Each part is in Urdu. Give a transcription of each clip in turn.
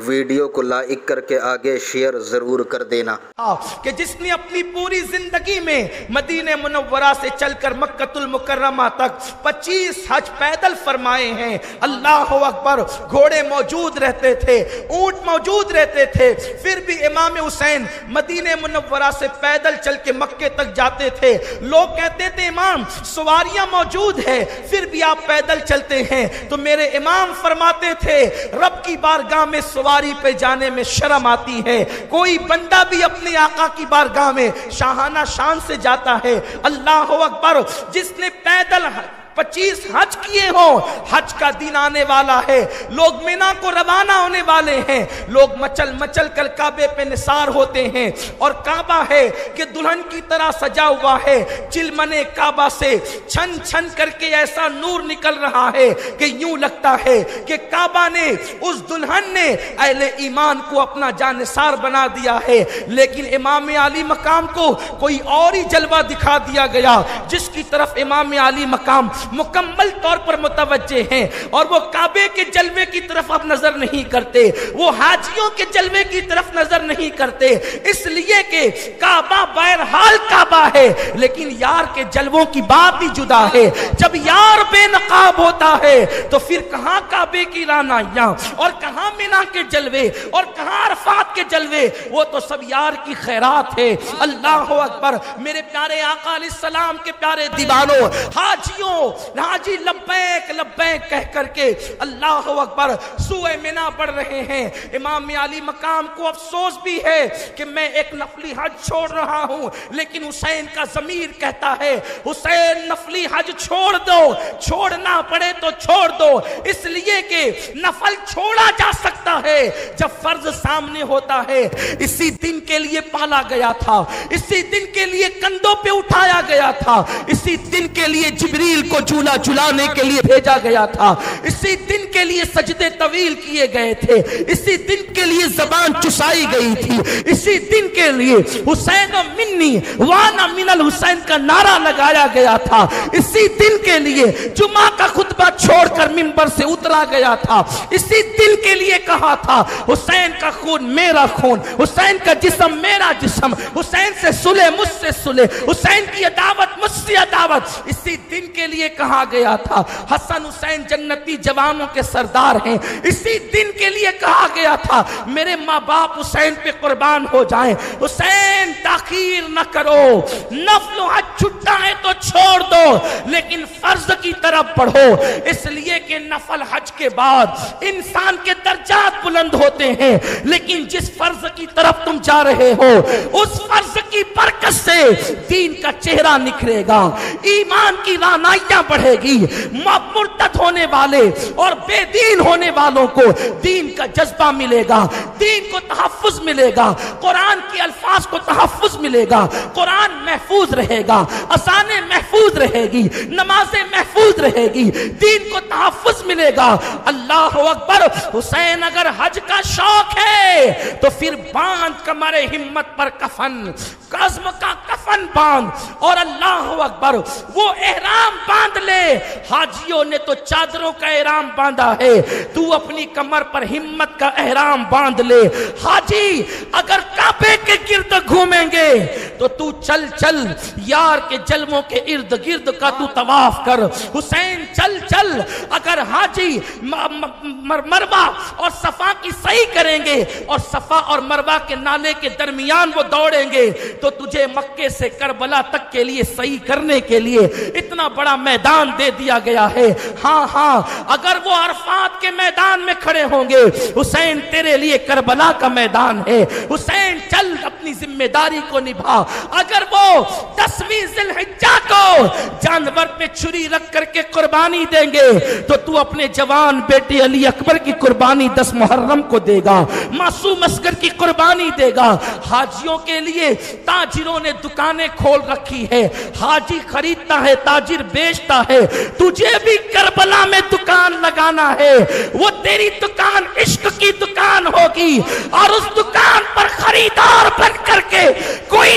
ویڈیو کو لائک کر کے آگے شیئر ضرور کر دینا کہ جس نے اپنی پوری زندگی میں مدینہ منورہ سے چل کر مکۃ المکرمہ تک 25 حج پیدل فرمائے ہیں۔ اللہ اکبر، گھوڑے موجود رہتے تھے، اونٹ موجود رہتے تھے، پھر بھی امام حسین مدینہ منورہ سے پیدل چل کے مکے تک جاتے تھے۔ لوگ کہتے تھے امام سواریاں موجود ہے پھر بھی آپ پیدل چلتے ہیں، تو میرے امام فرماتے تھے رب کی بارگاہ میں سواری پہ جانے میں شرم آتی ہے، کوئی بندہ بھی اپنے آقا کی بارگاہ میں شاہانہ شان سے جاتا ہے۔ اللہ اکبر، جس نے پیدل 25 حج کیے ہوں، حج کا دن آنے والا ہے، لوگ مینا کو روانہ ہونے والے ہیں، لوگ مچل مچل کر کعبے پہ نثار ہوتے ہیں، اور کعبہ ہے کہ دلہن کی طرح سجا ہوا ہے، چلمنے کعبہ سے چھن چھن کر کے ایسا نور نکل رہا ہے کہ یوں لگتا ہے کہ کعبہ نے، اس دلہن نے اہل ایمان کو اپنا جانثار بنا دیا ہے۔ لیکن امام علی مقام کو کوئی اور ہی جلوہ دکھا دیا گیا، جس کی طرف امام علی مقام مکمل طور پر متوجہ ہیں، اور وہ کعبے کے جلوے کی طرف اب نظر نہیں کرتے، وہ حاجیوں کے جلوے کی طرف نظر نہیں کرتے، اس لیے کہ کعبہ بہرحال کعبہ ہے، لیکن یار کے جلووں کی بات ہی جدا ہے۔ جب یار بے نقاب ہوتا ہے تو پھر کہاں کعبے کی رعنائیاں، اور کہاں مینا کے جلوے، اور کہاں عرفات کے جلوے، وہ تو سب یار کی خیرات ہے۔ اللہ اکبر، میرے پیارے آقا علیہ السلام کے پیارے دیوانوں، حاجیوں، حاجی لبیک لبیک کہہ کر کے اللہ اکبر سوئے مینا پڑھ رہے ہیں۔ امام علی مقام کو افسوس بھی ہے کہ میں ایک نفلی حج چھوڑ رہا ہوں، لیکن حسین کا ضمیر کہتا ہے حسین نفلی حج چھوڑ دو، چھوڑنا پڑے تو چھوڑ دو، اس لیے کہ نفل چھوڑا جا سکتا ہے جب فرض سامنے ہوتا ہے۔ اسی دن کے لیے پالا گیا تھا، اسی دن کے لیے کندھوں پہ اٹھایا گیا تھا، اسی دن کے لیے جبریل کو جھولا جھلانے کے لیے بھیجا گیا تھا، اسی دن کے لیے سجدے طویل کیے گئے تھے، اسی دن کے لیے زبان چسائی گئی تھی، اسی دن کے لیے حسین منی وانا من الحسین کا نعرہ لگایا گیا تھا، اسی دن کے لیے جمعہ کا خطبہ چھوڑ کر منبر سے اترا گیا تھا، اسی دن کے لیے کہا تھا حسین کا خون میرا خون، حسین کا جسم میرا جسم، حسین سے صلح مجھ سے صلح، حسین کی عداوت مجھ سے عداوت، اسی دن کے لیے کہا گیا تھا حسن حسین جنتی جوانوں کے سردار ہیں، اسی دن کے لیے کہا گیا تھا میرے ماں باپ حسین پہ قربان ہو جائیں، حسین تاخیر نہ کرو، نفل حج چھٹا ہے تو چھوڑ دو لیکن فرض کی طرف بڑھو، اس لیے کہ نفل حج کے بعد انسان کے درجات بلند ہوتے ہیں، لیکن جس فرض کی طرف تم جا رہے ہو اس فرض کی برکت سے دین کا چہرہ نکھرے گا، ایمان کی رعنائیاں بڑھے گی، مرتد ہونے والے اور بے دین ہونے والوں کو دین کا جذبہ ملے گا، دین کو تحفظ ملے گا، قرآن کے الفاظ کو تحفظ ملے گا، قرآن محفوظ رہے گا، اذانیں محفوظ رہے گی، نمازیں محفوظ رہے گی، دین کو تحفظ ملے گا۔ اللہ اکبر، حسین اگر حج کا شوق ہے تو پھر باندھ کمر ہمت پر کفن، عزم کا کفن باندھ، اور اللہ اکبر وہ احرام باندھ لے۔ حاجیوں نے تو چادروں کا احرام باندھا ہے، تو اپنی کمر پر ہمت کا احرام باندھ لے۔ حاجی اگر کعبے کے گرد گھومیں گے تو تو چل چل یار کے جلووں کے ارد گرد کا تو طواف کر، حسین چل چل اگر حاجی مروہ اور صفا کی صحیح کریں گے اور صفا اور مروہ کے نالے کے درمیان وہ دوڑیں گے تو تجھے مکے سے کربلا تک کے لیے صحیح کرنے کے لیے اتنا بڑا میدان دے دیا گیا ہے۔ ہاں ہاں، اگر وہ عرفات کے میدان میں کھڑے ہوں گے، حسین تیرے لیے کربلا کا میدان ہے، حسین چل اپنی ذمہ داری کو نبھا۔ اگر وہ 10ویں ذی الحجہ کو جانور پہ چھری رکھ کر کے قربانی دیں گے تو تو اپنے جوان بیٹے علی اکبر کی قربانی 10 محرم کو دے گا، معصوم اصغر کی قربانی دے گا۔ حاجیوں کے لیے تاجروں نے دکانیں کھول رکھی ہے، حاجی خریدتا ہے، تاجر بیچتا ہے، تجھے بھی کربلا میں دکان لگانا ہے، وہ تیری دکان عشق کی دکان ہوگی، اور اس دکان پر خریدار بن کر کے کوئی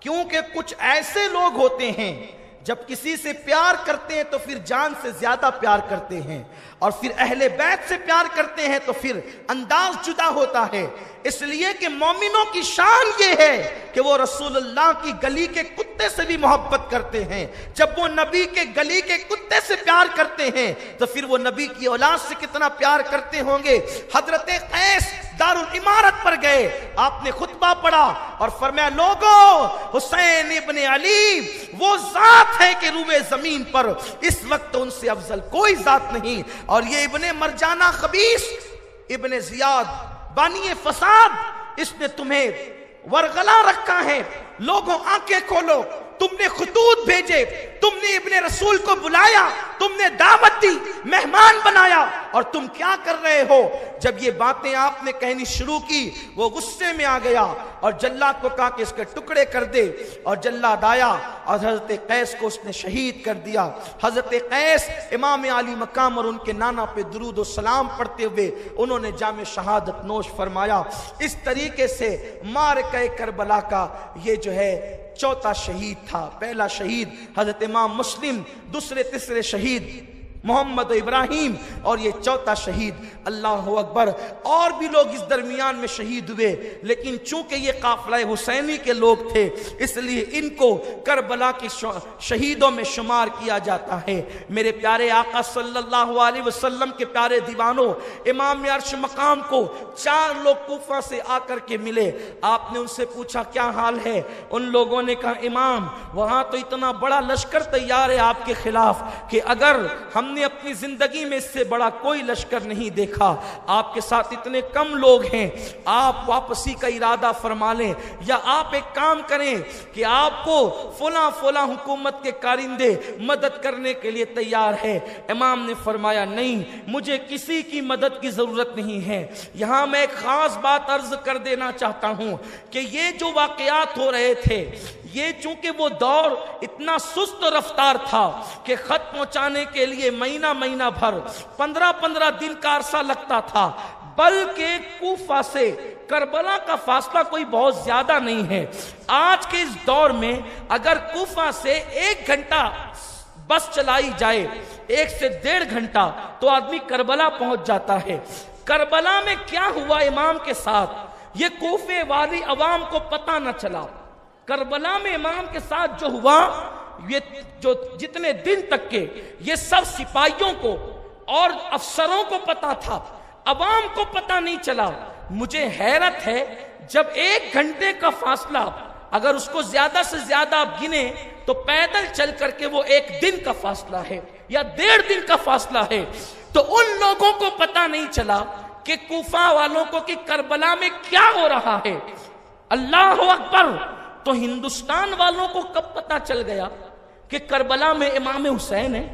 کیونکہ کچھ ایسے لوگ ہوتے ہیں جب کسی سے پیار کرتے ہیں تو پھر جان سے زیادہ پیار کرتے ہیں، اور پھر اہل بیت سے پیار کرتے ہیں تو پھر انداز جدا ہوتا ہے۔ اس لیے کہ مومنوں کی شان یہ ہے کہ وہ رسول اللہ کی گلی کے کتے سے بھی محبت کرتے ہیں۔ جب وہ نبی کے گلی کے کتے سے پیار کرتے ہیں تو پھر وہ نبی کی اولاد سے کتنا پیار کرتے ہوں گے۔ حضرت قیس دارالامارت پر گئے، آپ نے خطبہ پڑھا اور فرمایا لوگو، حسین ابن علی وہ ذات ہے کہ روئے زمین پر اس وقت ان سے افضل کوئی ذات نہیں، اور یہ ابن مرجانہ خبیث ابن زیاد بانی فساد اس نے تمہیں ورغلا رکھا ہے۔ لوگوں آنکھیں کھولو، تم نے خطوط بھیجے، تم نے ابن رسول کو بلایا، تم نے دعوت دی، مہمان بنایا، اور تم کیا کر رہے ہو؟ جب یہ باتیں آپ نے کہنی شروع کی وہ غصے میں آ گیا اور جلاد کو کہا کہ اس کے ٹکڑے کر دے، اور جلاد آیا اور حضرت قیس کو اس نے شہید کر دیا۔ حضرت قیس امام علی مقام اور ان کے نانا پہ درود و سلام پڑھتے ہوئے انہوں نے جام شہادت نوش فرمایا۔ اس طریقے سے معرکہ کربلا کا یہ جو ہے چوتھا شہید تھا۔ پہلا شہید حضرت امام مسلم، دوسرے تیسرے شہید محمد ابراہیم، اور یہ چوتھا شہید اللہ اکبر۔ اور بھی لوگ اس درمیان میں شہید ہوئے، لیکن چونکہ یہ قافلہ حسینی کے لوگ تھے اس لیے ان کو کربلا کے شہیدوں میں شمار کیا جاتا ہے۔ میرے پیارے آقا صلی اللہ علیہ وسلم کے پیارے دیوانوں، امام عرش مقام کو 4 لوگ کوفہ سے آ کر کے ملے۔ آپ نے ان سے پوچھا کیا حال ہے؟ ان لوگوں نے کہا امام وہاں تو اتنا بڑا لشکر تیار ہے آپ کے خلاف کہ اگر ہم نے اپنی زندگی میں اس سے بڑا کوئی لشکر نہیں دیکھا، آپ کے ساتھ اتنے کم لوگ ہیں، آپ واپسی کا ارادہ فرما لیں، یا آپ ایک کام کریں کہ آپ کو فلاں فلاں حکومت کے کارندے مدد کرنے کے لیے تیار ہے۔ امام نے فرمایا نہیں، مجھے کسی کی مدد کی ضرورت نہیں ہے۔ یہاں میں ایک خاص بات عرض کر دینا چاہتا ہوں کہ یہ جو واقعات ہو رہے تھے، یہ چونکہ وہ دور اتنا سست رفتار تھا کہ خط پہنچانے کے لیے مہینہ بھر 15 دن کا عرصہ لگتا تھا، بلکہ کوفہ سے کربلا کا فاصلہ کوئی بہت زیادہ نہیں ہے۔ آج کے اس دور میں اگر کوفہ سے 1 گھنٹہ بس چلائی جائے، 1 سے 1.5 گھنٹہ، تو آدمی کربلا پہنچ جاتا ہے۔ کربلا میں کیا ہوا امام کے ساتھ یہ کوفے والی عوام کو پتہ نہ چلا۔ کربلا میں امام کے ساتھ جو ہوا، یہ جو جتنے دن تک کے یہ سب سپاہیوں کو اور افسروں کو پتا تھا، عوام کو پتا نہیں چلا۔ مجھے حیرت ہے جب 1 گھنٹے کا فاصلہ اگر اس کو زیادہ سے زیادہ آپ گنے تو پیدل چل کر کے وہ 1 دن کا فاصلہ ہے یا 1.5 دن کا فاصلہ ہے، تو ان لوگوں کو پتا نہیں چلا کہ کوفہ والوں کو کہ کربلا میں کیا ہو رہا ہے۔ اللہ اکبر! تو ہندوستان والوں کو کب پتا چل گیا کہ کربلا میں امام حسین ہے؟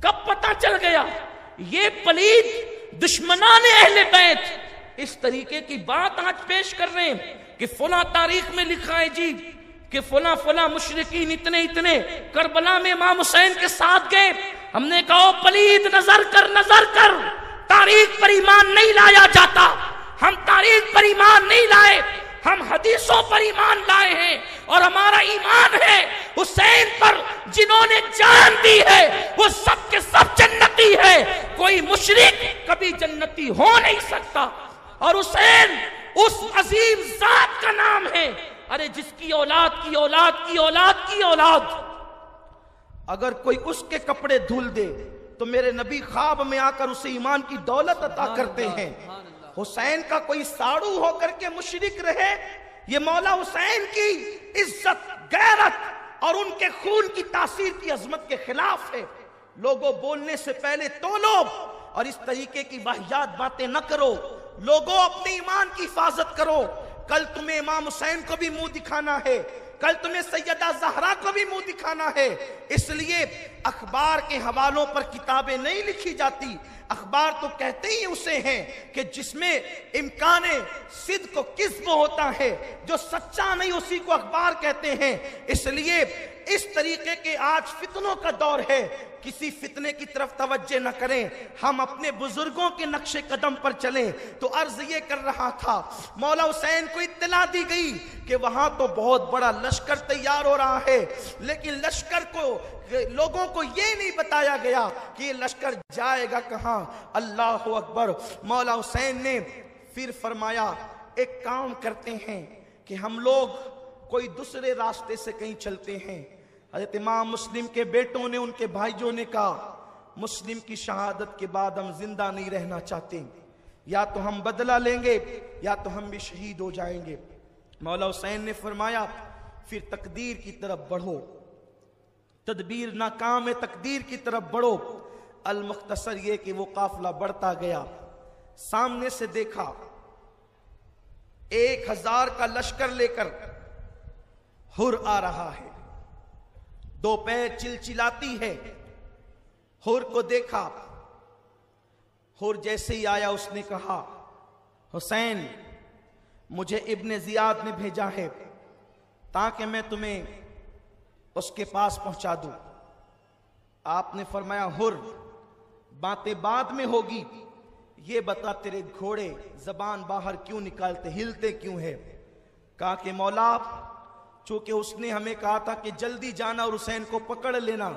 کب پتا چل گیا؟ یہ پلید دشمنان اہل بیت اس طریقے کی بات آج پیش کر رہے ہیں کہ فلاں تاریخ میں لکھا ہے جی کہ فلاں مشرکین اتنے کربلا میں امام حسین کے ساتھ گئے۔ ہم نے کہا پلید نظر کر، تاریخ پر ایمان نہیں لایا جاتا۔ ہم تاریخ پر ایمان نہیں لائے، ہم حدیثوں پر ایمان لائے ہیں، اور ہمارا ایمان ہے حسین پر جنہوں نے جان دی ہے وہ سب کے سب جنتی ہے، کوئی مشرک کبھی جنتی ہو نہیں سکتا۔ اور حسین اس عظیم ذات کا نام ہے، ارے جس کی اولاد کی اولاد کی اولاد کی اولاد اگر کوئی اس کے کپڑے دھل دے تو میرے نبی خواب میں آ کر اسے ایمان کی دولت عطا کرتے ہیں۔ حسین کا کوئی ساڑو ہو کر کے مشرک رہے، یہ مولا حسین کی عزت، غیرت اور ان کے خون کی تاثیر کی عظمت کے خلاف ہے۔ لوگوں بولنے سے پہلے تولو اور اس طریقے کی واہیات باتیں نہ کرو۔ لوگوں اپنے ایمان کی حفاظت کرو۔ کل تمہیں امام حسین کو بھی منہ دکھانا ہے، کل تمہیں سیدہ زہرا کو بھی منہ دکھانا ہے، اس لیے اخبار کے حوالوں پر کتابیں نہیں لکھی جاتی، اخبار تو کہتے ہی اسے ہیں کہ جس میں امکان صدق و کذب ہوتا ہے، جو سچا نہیں اسی کو اخبار کہتے ہیں۔ اس لیے اس طریقے کے آج فتنوں کا دور ہے، کسی فتنے کی طرف توجہ نہ کریں، ہم اپنے بزرگوں کے نقش قدم پر چلیں۔ تو عرض یہ کر رہا تھا، مولا حسین کو اطلاع دی گئی کہ وہاں تو بہت بڑا لشکر تیار ہو رہا ہے، لیکن لشکر کو لوگوں کو یہ نہیں بتایا گیا کہ یہ لشکر جائے گا کہاں۔ اللہ اکبر۔ مولا حسین نے پھر فرمایا ایک کام کرتے ہیں کہ ہم لوگ کوئی دوسرے راستے سے کہیں چلتے ہیں۔ حضرت امام مسلم کے بیٹوں نے، ان کے بھائیوں نے کہا مسلم کی شہادت کے بعد ہم زندہ نہیں رہنا چاہتے، یا تو ہم بدلہ لیں گے یا تو ہم بھی شہید ہو جائیں گے۔ مولا حسین نے فرمایا پھر تقدیر کی طرف بڑھو، تدبیر ناکام ہے، تقدیر کی طرف بڑھو۔ المختصر یہ کہ وہ قافلہ بڑھتا گیا، سامنے سے دیکھا 1000 کا لشکر لے کر حر آ رہا ہے، دو پیر چلچلاتی ہے۔ حر کو دیکھا، حر جیسے ہی آیا اس نے کہا حسین مجھے ابن زیاد نے بھیجا ہے تاکہ میں تمہیں اس کے پاس پہنچا دوں۔ آپ نے فرمایا حر باتیں بعد میں ہوگی، یہ بتا تیرے گھوڑے زبان باہر کیوں نکالتے، ہلتے کیوں ہے؟ کہا کہ مولا چونکہ اس نے ہمیں کہا تھا کہ جلدی جانا اور حسین کو پکڑ لینا،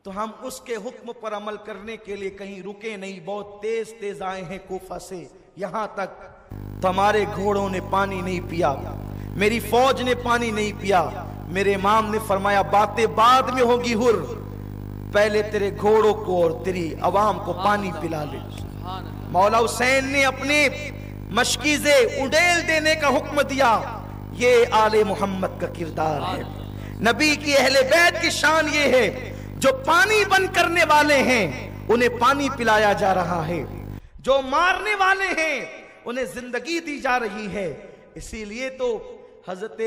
تو ہم اس کے حکم پر عمل کرنے کے لیے کہیں رکے نہیں، بہت تیز تیز آئے ہیں کوفہ سے یہاں تک، تو ہمارے گھوڑوں نے پانی نہیں پیا، میری فوج نے پانی نہیں پیا۔ میرے امام نے فرمایا باتیں بعد میں ہوگی حر، پہلے تیرے گھوڑوں کو اور تیری عوام کو پانی پلا لے۔ مولا حسین نے اپنے مشکیزے اڈیل دینے کا حکم دیا۔ یہ آل محمد کا کردار ہے، نبی کی اہل بیت کی شان یہ ہے جو پانی بند کرنے والے ہیں انہیں پانی پلایا جا رہا ہے، جو مارنے والے ہیں انہیں زندگی دی جا رہی ہے۔ اسی لیے تو حضرت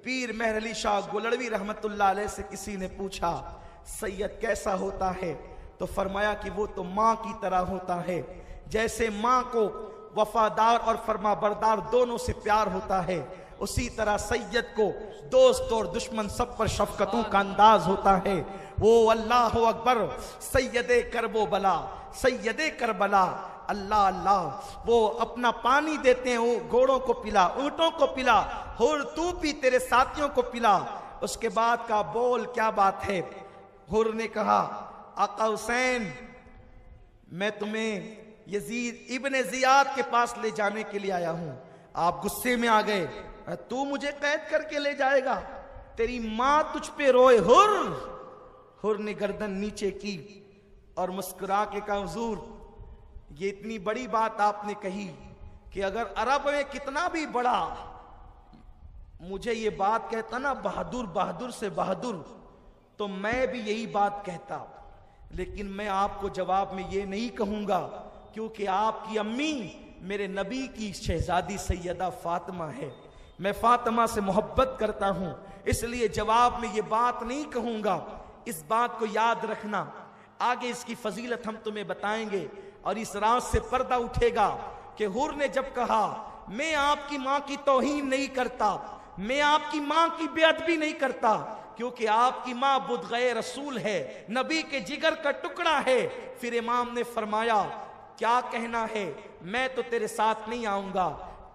پیر مہر علی شاہ گولڑوی رحمت اللہ علیہ سے کسی نے پوچھا سید کیسا ہوتا ہے، تو فرمایا کہ وہ تو ماں کی طرح ہوتا ہے، جیسے ماں کو وفادار اور فرما بردار دونوں سے پیار ہوتا ہے، اسی طرح سید کو دوست اور دشمن سب پر شفقتوں کا انداز ہوتا ہے۔ وہ اللہ اکبر سید کرب و بلا، سید کربلا، اللہ اللہ، وہ اپنا پانی دیتے ہیں، وہ گھوڑوں کو پلا، اونٹوں کو پلا، حر تو بھی تیرے ساتھیوں کو پلا۔ اس کے بعد کا بول کیا بات ہے؟ حر نے کہا آقا حسین میں تمہیں یزید ابن زیاد کے پاس لے جانے کے لیے آیا ہوں۔ آپ غصے میں آ گئے، تو مجھے قید کر کے لے جائے گا، تیری ماں تجھ پہ روئے۔ حر نے گردن نیچے کی اور مسکرا کے کہا حضور یہ اتنی بڑی بات آپ نے کہی کہ اگر عرب میں کتنا بھی بڑا مجھے یہ بات کہتا نا بہادر بہادر سے بہادر، تو میں بھی یہی بات کہتا، لیکن میں آپ کو جواب میں یہ نہیں کہوں گا کیونکہ آپ کی امی میرے نبی کی شہزادی سیدہ فاطمہ ہے، میں فاطمہ سے محبت کرتا ہوں، اس لیے جواب میں یہ بات نہیں کہوں گا۔ اس بات کو یاد رکھنا، آگے اس کی فضیلت ہم تمہیں بتائیں گے، اور اس راز سے پردہ اٹھے گا کہ حر نے جب کہا میں آپ کی ماں کی توہین نہیں کرتا، میں آپ کی ماں کی بے ادبی نہیں کرتا، کیونکہ آپ کی ماں بدغہ رسول ہے، نبی کے جگر کا ٹکڑا ہے۔ پھر امام نے فرمایا کیا کہنا ہے، میں تو تیرے ساتھ نہیں آؤں گا۔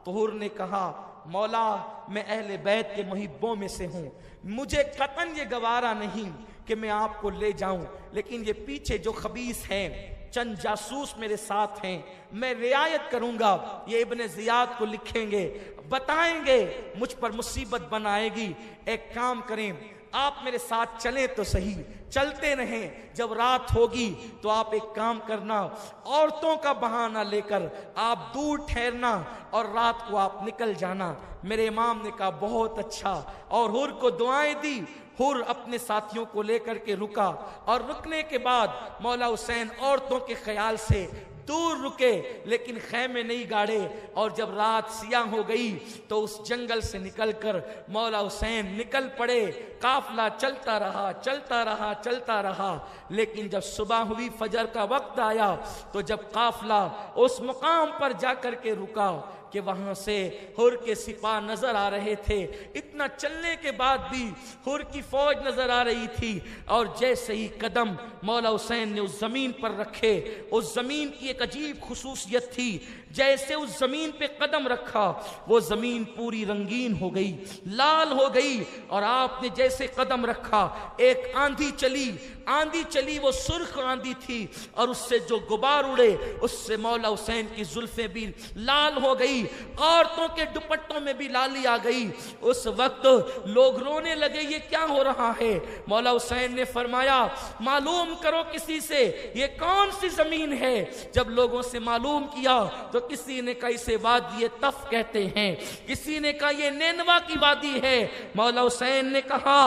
تو حر نے کہا مولا میں اہل بیت کے محبوں میں سے ہوں، مجھے قطعاً یہ گوارا نہیں کہ میں آپ کو لے جاؤں، لیکن یہ پیچھے جو خبیث ہیں چند جاسوس میرے ساتھ ہیں، میں رعایت کروں گا، یہ ابن زیاد کو لکھیں گے، بتائیں گے، مجھ پر مصیبت بنائے گی۔ ایک کام کریں، آپ میرے ساتھ چلیں تو صحیح، چلتے رہیں، جب رات ہوگی تو آپ ایک کام کرنا، عورتوں کا بہانہ لے کر آپ دور ٹھہرنا اور رات کو آپ نکل جانا۔ میرے امام نے کہا بہت اچھا، اور حر کو دعائیں دی۔ حر اپنے ساتھیوں کو لے کر کے رکا، اور رکنے کے بعد مولا حسین عورتوں کے خیال سے دور رکے لیکن خیمے نہیں گاڑے، اور جب رات سیاہ ہو گئی تو اس جنگل سے نکل کر مولا حسین نکل پڑے۔ قافلہ چلتا رہا چلتا رہا چلتا رہا، لیکن جب صبح ہوئی، فجر کا وقت آیا، تو جب قافلہ اس مقام پر جا کر کے رکا کہ وہاں سے حر کے سپاہ نظر آ رہے تھے، اتنا چلنے کے بعد بھی حر کی فوج نظر آ رہی تھی، اور جیسے ہی قدم مولا حسین نے اس زمین پر رکھے، اس زمین کی ایک عجیب خصوصیت تھی، جیسے اس زمین پہ قدم رکھا وہ زمین پوری رنگین ہو گئی، لال ہو گئی، اور آپ نے جیسے قدم رکھا ایک آندھی چلی، وہ سرخ آندھی تھی، اور اس سے جو غبار اڑے اس سے مولا حسین کی زلفیں بھی لال ہو گئی، عورتوں کے دوپٹوں میں بھی لالی آ گئی۔ اس وقت لوگ رونے لگے، یہ کیا ہو رہا ہے؟ مولا حسین نے فرمایا معلوم کرو کسی سے یہ کون سی زمین ہے۔ جب لوگوں سے معلوم کیا تو کسی نے کہا اسے وادی طف کہتے ہیں، کسی نے کہا یہ نینوا کی وادی ہے۔ مولا حسین نے کہا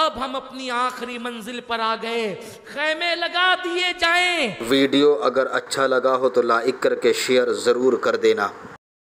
اب ہم اپنی آخری منزل پر آ گئے، خیمے لگا دیے جائیں۔ ویڈیو اگر اچھا لگا ہو تو لائک کر کے شیئر ضرور کر دینا۔